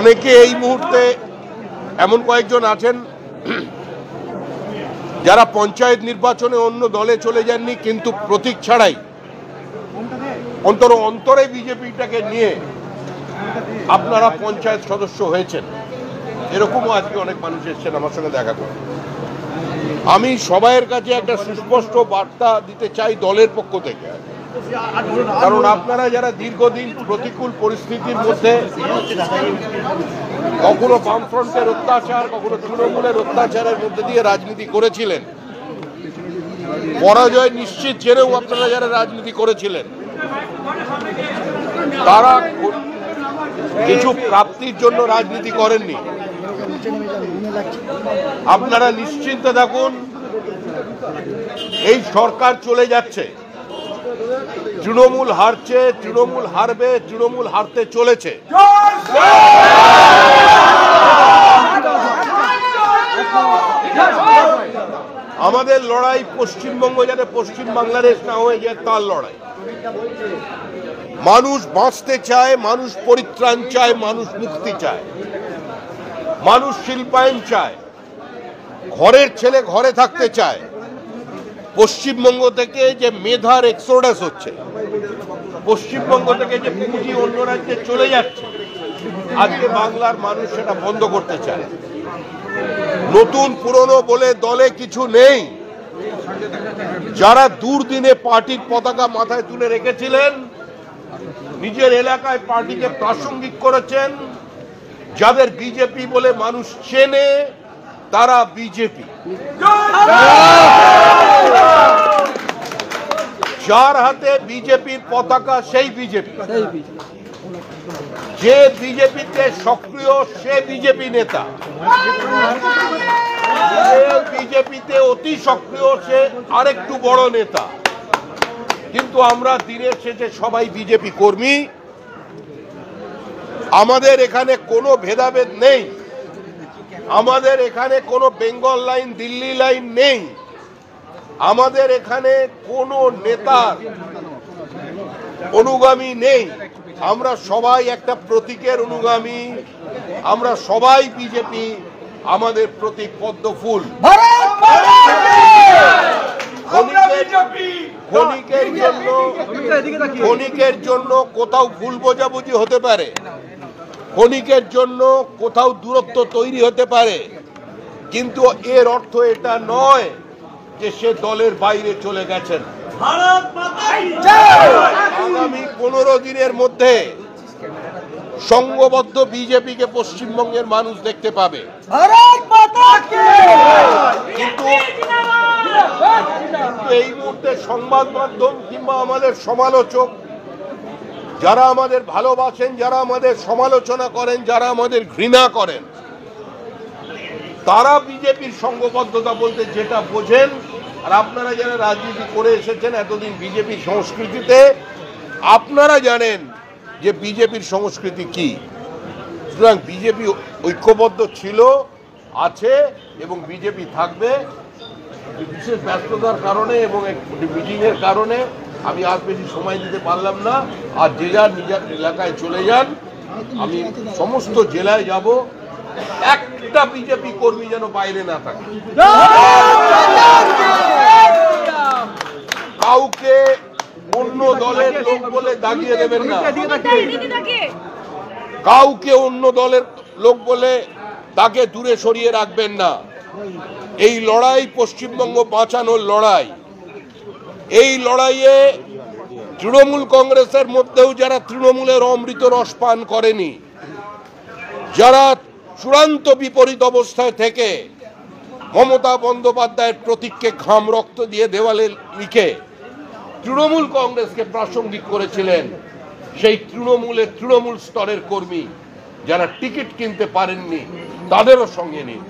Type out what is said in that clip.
অনেকে এই মুহূর্তে এমন কয়েকজন আছেন যারা পঞ্চায়েত নির্বাচনে অন্য দলে চলে যাননি, কিন্তু প্রতীক ছাড়াই অন্তরে বিজেপিটাকে নিয়ে আপনারা পঞ্চায়েত সদস্য হয়েছেন। এরকমও আজকে অনেক মানুষ এসেছেন আমার সঙ্গে দেখা করে। আমি সবাইয়ের কাছে একটা সুস্পষ্ট বার্তা দিতে চাই দলের পক্ষ থেকে, কারণ আপনারা যারা দীর্ঘদিন প্রতিকূল পরিস্থিতির মধ্যে কখনো বামফ্রন্টের অত্যাচার, কখনো তৃণমূলের অত্যাচারের মধ্যে দিয়ে রাজনীতি করেছিলেন, পরাজয় নিশ্চিত জেনেও আপনারা যারা রাজনীতি করেছিলেন, তারা কিছু প্রাপ্তির জন্য রাজনীতি করেননি। আপনারা নিশ্চিন্তে থাকুন, এই সরকার চলে যাচ্ছে, তৃণমূল হারছে, তৃণমূল হারবে, তৃণমূল হারতে চলেছে। আমাদের লড়াই পশ্চিমবঙ্গ যাতে পশ্চিম বাংলাদেশ না হয়ে যায় তার লড়াই। মানুষ বাঁচতে চায়, মানুষ পরিত্রাণ চায়, মানুষ মুক্তি চায়, মানুষ শিল্পায়ন চায়, ঘরের ছেলে ঘরে থাকতে চায়। পশ্চিমবঙ্গ থেকে যে মেধার এক্সোডাস হচ্ছে, পশ্চিমবঙ্গ থেকে যে পুঁজি অন্য রাজ্যে চলে যাচ্ছে, আজকে বাংলার মানুষ সেটা বন্ধ করতে চায়। নতুন পুরনো বলে দলে কিছু নেই। যারা দুর্দিনে পার্টির পতাকা মাথায় তুলে রেখেছিলেন, নিজের এলাকায় পার্টিকে প্রাসঙ্গিক করেছেন, যাদের বিজেপি বলে মানুষ চেনে, তারা বিজেপি। যার হাতে বিজেপির পতাকা সেই বিজেপি, যে বিজেপিতে সক্রিয় সে বিজেপি নেতা, বিজেপিতে অতি সক্রিয় সে আরেকটু বড় নেতা। কিন্তু আমরা দিনের শেষে সবাই বিজেপি কর্মী। আমাদের এখানে কোনো ভেদাভেদ নেই, আমাদের এখানে কোনো বেঙ্গল লাইন দিল্লি লাইন নেই, আমাদের এখানে কোনো নেতার অনুগামী নেই। আমরা সবাই একটা প্রতীকের অনুগামী, আমরা সবাই বিজেপি। আমাদের প্রতীক পদ্ম ফুল। ক্ষণিকের জন্য কোথাও ভুল বোঝাবুঝি হতে পারে, ক্ষণিকের জন্য কোথাও দূরত্ব তৈরি হতে পারে, কিন্তু এর অর্থ এটা নয় যে সে দলের বাইরে চলে গেছেন। আগামী 15 দিনের মধ্যে সংঘবদ্ধ বিজেপিকে পশ্চিমবঙ্গের মানুষ দেখতে পাবে। কিন্তু এই মুহূর্তে সংবাদ মাধ্যম কিংবা আমাদের সমালোচক, যারা আমাদের ভালোবাসেন, যারা আমাদের সমালোচনা করেন, যারা আমাদের ঘৃণা করেন, তারা বিজেপির সংঘবদ্ধতা বলতে যেটা বোঝেন, আর আপনারা যারা রাজনীতি করে এসেছেন এতদিন বিজেপির সংস্কৃতিতে, আপনারা জানেন যে বিজেপির সংস্কৃতি কি। সুতরাং বিজেপি ঐক্যবদ্ধ ছিল, আছে এবং বিজেপি থাকবে। বিশেষ ব্যস্ততার কারণে এবং মিটিংয়ের কারণে আমি আর বেশি সময় দিতে পারলাম না। আর যে যার নিজের এলাকায় চলে যান, আমি সমস্ত জেলায় যাব, একটা বিজেপি কর্মী যেন বাইরে না থাকে। কাউকে অন্য দলের লোক বলে দাগিয়ে দেবেন না, কাউকে অন্য দলের লোক বলে তাকে দূরে সরিয়ে রাখবেন না। এই লড়াই পশ্চিমবঙ্গ বাঁচানোর লড়াই। এই লড়াইয়ে তৃণমূল কংগ্রেসের মধ্যেও যারা তৃণমূলের অমৃত রস পান করেনি, যারা চূড়ান্ত বিপরীত অবস্থায় থেকে মমতা বন্দ্যোপাধ্যায়ের প্রতীককে ঘাম রক্ত দিয়ে দেওয়ালে লিখে তৃণমূল কংগ্রেসকে প্রাসঙ্গিক করেছিলেন, সেই তৃণমূল স্তরের কর্মী যারা টিকিট কিনতে পারেননি, তাদেরও সঙ্গে নিন।